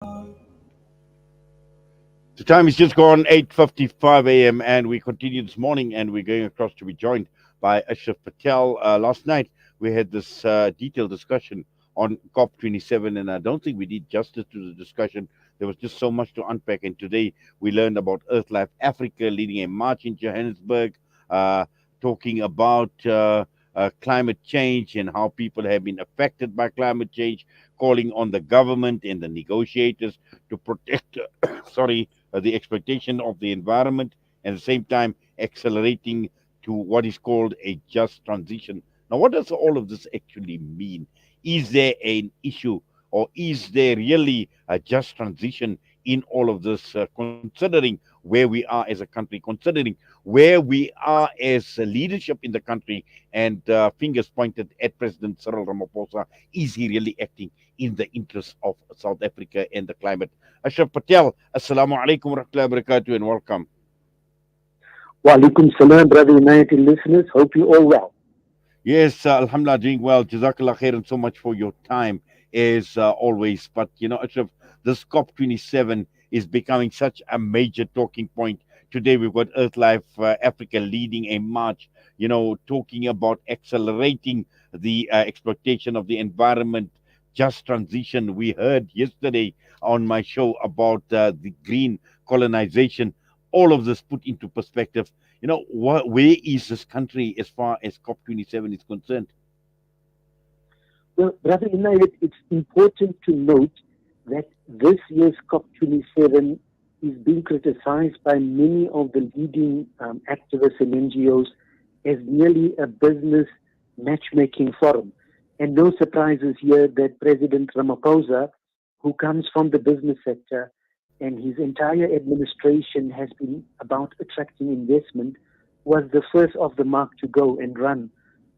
The time is just gone 8:55 a.m. and we continue this morning and we're going across to be joined by Ashraf Patel. Last night we had this detailed discussion on COP27 and I don't think we did justice to the discussion. There was just so much to unpack and today we learned about Earth Life Africa leading a march in Johannesburg, uh, talking about climate change and how people have been affected by climate change, calling on the government and the negotiators to protect, the exploitation of the environment and at the same time accelerating to what is called a just transition. Now, what does all of this actually mean? Is there an issue or is there really a just transition in all of this, considering where we are as a country, considering where we are as a leadership in the country, and fingers pointed at President Cyril Ramaphosa? Is he really acting in the interest of South Africa and the climate? Ashraf Patel, Assalamu alaikum wa rahmatullahi wa barakatuh, and welcome. Wa alaikum salam, brother United listeners. Hope you all well. Yes, Alhamdulillah, doing well. Jazakallah khairan so much for your time, as always. But, Ashraf, this COP27 is becoming such a major talking point. Today, we've got Earth Life Africa leading a march, talking about accelerating the exploitation of the environment, just transition. We heard yesterday on my show about the green colonization. All of this put into perspective. Where is this country as far as COP27 is concerned? Well, brother United, it's important to note that this year's COP27 is being criticized by many of the leading activists and NGOs as nearly a business matchmaking forum. And no surprises here that President Ramaphosa, who comes from the business sector, and his entire administration has been about attracting investment, was the first of the mark to go and run.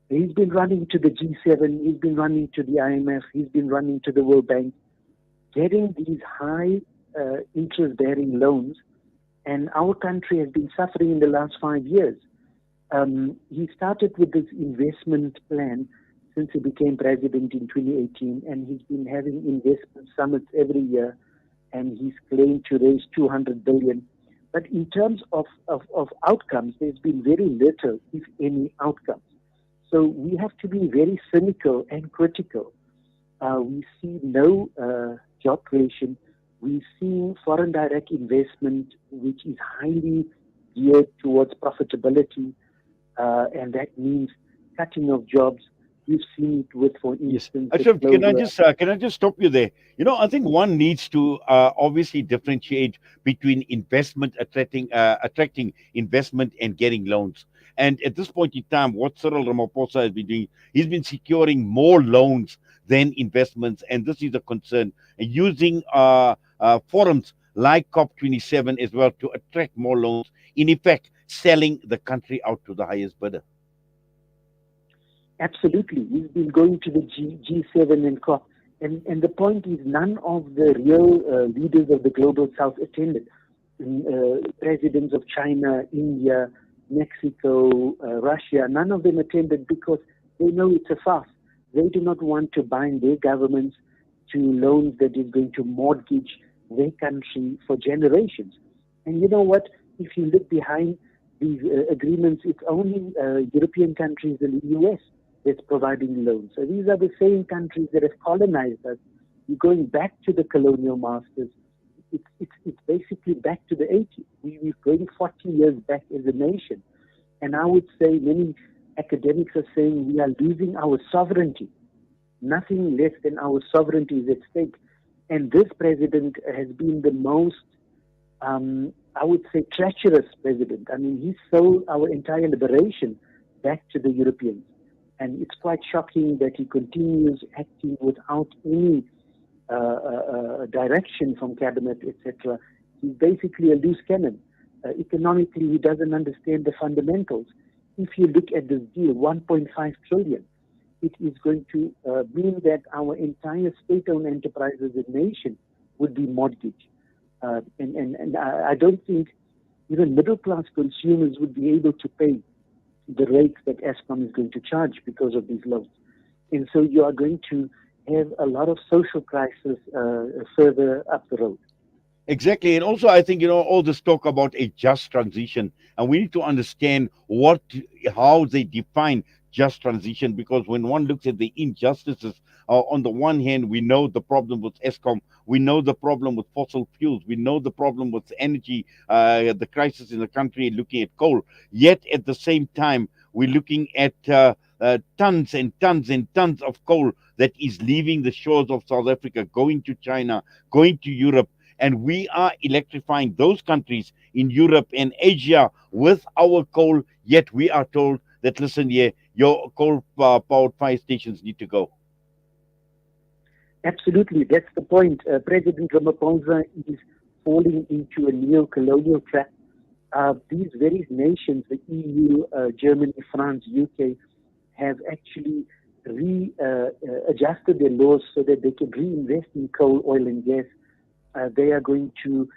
He's been running to the G7, he's been running to the IMF, he's been running to the World Bank, getting these high interest bearing loans, and our country has been suffering in the last 5 years. He started with this investment plan since he became president in 2018, and he's been having investment summits every year, and he's claimed to raise 200 billion. But in terms of outcomes, there's been very little, if any, outcomes. So we have to be very cynical and critical. We see no job creation. We see foreign direct investment, which is highly geared towards profitability, and that means cutting of jobs. We've seen it with, for Yes, instance, the Ashraf, closure. can I just stop you there? I think one needs to obviously differentiate between investment attracting investment and getting loans. And at this point in time, what Cyril Ramaphosa has been doing, he's been securing more loans than investments, and this is a concern. And using forums like COP27 as well to attract more loans, in effect, selling the country out to the highest bidder. Absolutely. We've been going to the G7 and COP. And the point is, none of the real leaders of the global south attended. Presidents of China, India, Mexico, Russia, none of them attended because they know it's a farce. They do not want to bind their governments to loans that is going to mortgage their country for generations. And you know what? If you look behind these agreements, it's only European countries and the US that's providing loans. So these are the same countries that have colonized us. You're going back to the colonial masters. It's basically back to the 80s. We're going 40 years back as a nation. And I would say many academics are saying we are losing our sovereignty. Nothing less than our sovereignty is at stake. And this president has been the most, I would say, treacherous president. I mean, he sold our entire liberation back to the Europeans. And it's quite shocking that he continues acting without any direction from cabinet, etc. He's basically a loose cannon. Economically, he doesn't understand the fundamentals. If you look at this deal, 1.5 trillion, it is going to mean that our entire state-owned enterprises as a nation would be mortgaged. And I don't think even middle-class consumers would be able to pay the rates that Eskom is going to charge because of these loans. And so you are going to have a lot of social crisis further up the road. Exactly. And also, I think, all this talk about a just transition, and we need to understand how they define just transition, because when one looks at the injustices, on the one hand, we know the problem with ESCOM, we know the problem with fossil fuels, we know the problem with energy, the crisis in the country looking at coal. Yet at the same time, we're looking at tons and tons and tons of coal that is leaving the shores of South Africa, going to China, going to Europe, and we are electrifying those countries in Europe and Asia with our coal. Yet we are told that, listen, here, your coal powered fire stations need to go. Absolutely, that's the point. President Ramaphosa is falling into a neo-colonial trap. These various nations, the EU, Germany, France, UK, have actually adjusted their laws so that they can reinvest in coal, oil, and gas. They are going to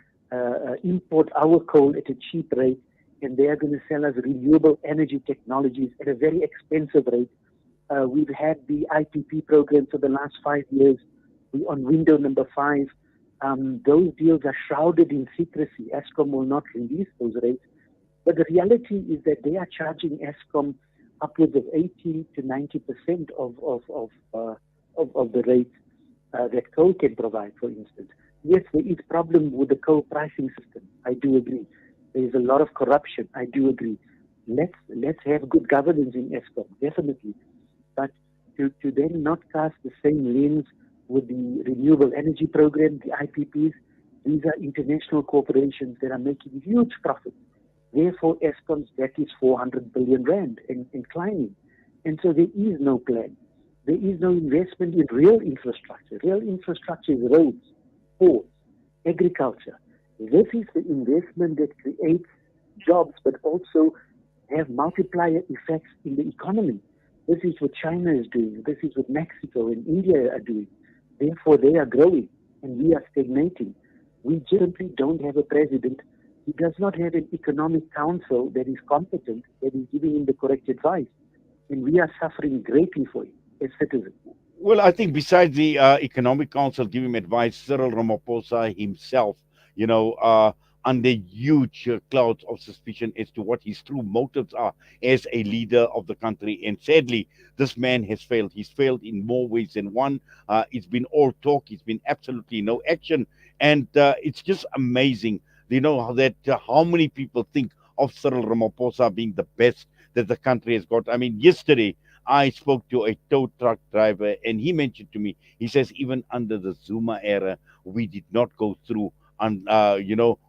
import our coal at a cheap rate, and they are going to sell us renewable energy technologies at a very expensive rate. We've had the IPP program for the last 5 years. We're on window number 5. Those deals are shrouded in secrecy. Eskom will not release those rates. But the reality is that they are charging Eskom upwards of 80 to 90% of the rates that coal can provide, for instance. Yes, there is problem with the coal pricing system. I do agree. There is a lot of corruption. I do agree. Let's have good governance in Eskom, definitely. But to then not cast the same lens with the renewable energy program, the IPPs, these are international corporations that are making huge profits. Therefore, Eskom's debt is 400 billion rand and climbing. And so there is no plan. There is no investment in real infrastructure. Real infrastructure is roads, ports, agriculture. This is the investment that creates jobs, but also have multiplier effects in the economy. This is what China is doing. This is what Mexico and India are doing. Therefore, they are growing and we are stagnating. We simply don't have a president. He does not have an economic council that is competent, that is giving him the correct advice. And we are suffering greatly for it as citizens. Well, I think besides the Economic Council giving advice, Cyril Ramaphosa himself, you know, under huge clouds of suspicion as to what his true motives are as a leader of the country. And sadly, this man has failed. He's failed in more ways than one. It's been all talk. It's been absolutely no action. And it's just amazing, how many people think of Cyril Ramaphosa being the best that the country has got. I mean, yesterday, I spoke to a tow truck driver, and he mentioned to me, he says, even under the Zuma era, we did not go through,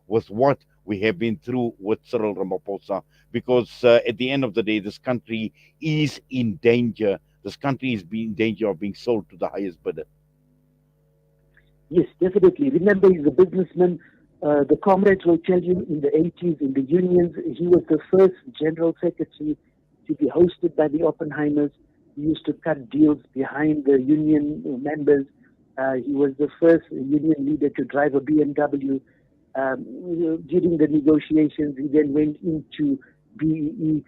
with what we have been through with Cyril Ramaphosa, because at the end of the day, this country is in danger. This country is in danger of being sold to the highest bidder. Yes, definitely. Remember, he's a businessman. The comrades will tell you in the 80s, in the unions, he was the first general secretary to be hosted by the Oppenheimers. He used to cut deals behind the union members. He was the first union leader to drive a BMW. During the negotiations, he then went into BEE,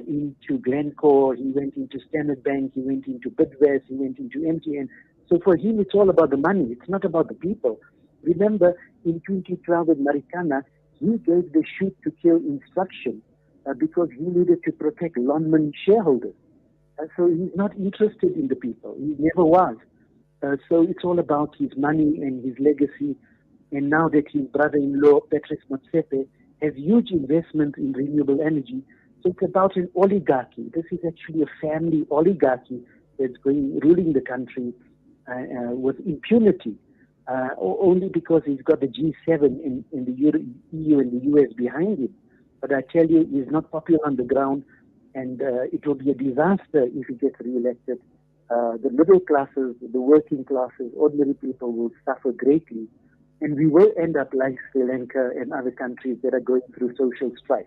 into Glencore, he went into Standard Bank, he went into Bidvest, he went into MTN. So for him, it's all about the money. It's not about the people. Remember, in 2012 with Marikana, he gave the shoot to kill instruction because he needed to protect Lonman shareholders. So he's not interested in the people. He never was. So it's all about his money and his legacy. And now that his brother-in-law, Patrice Motsepe, has huge investment in renewable energy, so it's about an oligarchy. This is actually a family oligarchy that's ruling the country with impunity, only because he's got the G7 in the EU and the US behind him. But I tell you, he's not popular on the ground, and it will be a disaster if he gets re-elected. The middle classes, the working classes, ordinary people will suffer greatly, and we will end up like Sri Lanka and other countries that are going through social strife.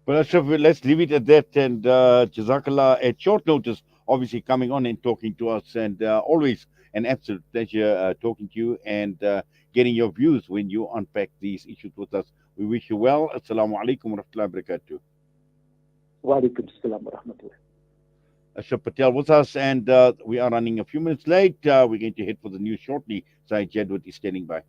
Well, Ashraf, let's leave it at that. And Jazakallah, at short notice, obviously coming on and talking to us. And always an absolute pleasure talking to you and getting your views when you unpack these issues with us. We wish you well. Assalamu alaikum wa rahmatullahi wa barakatuh. Wa alaikum salam wa rahmatullah. Ashraf Patel with us, and we are running a few minutes late. We're going to head for the news shortly. Sai Jedward is standing by.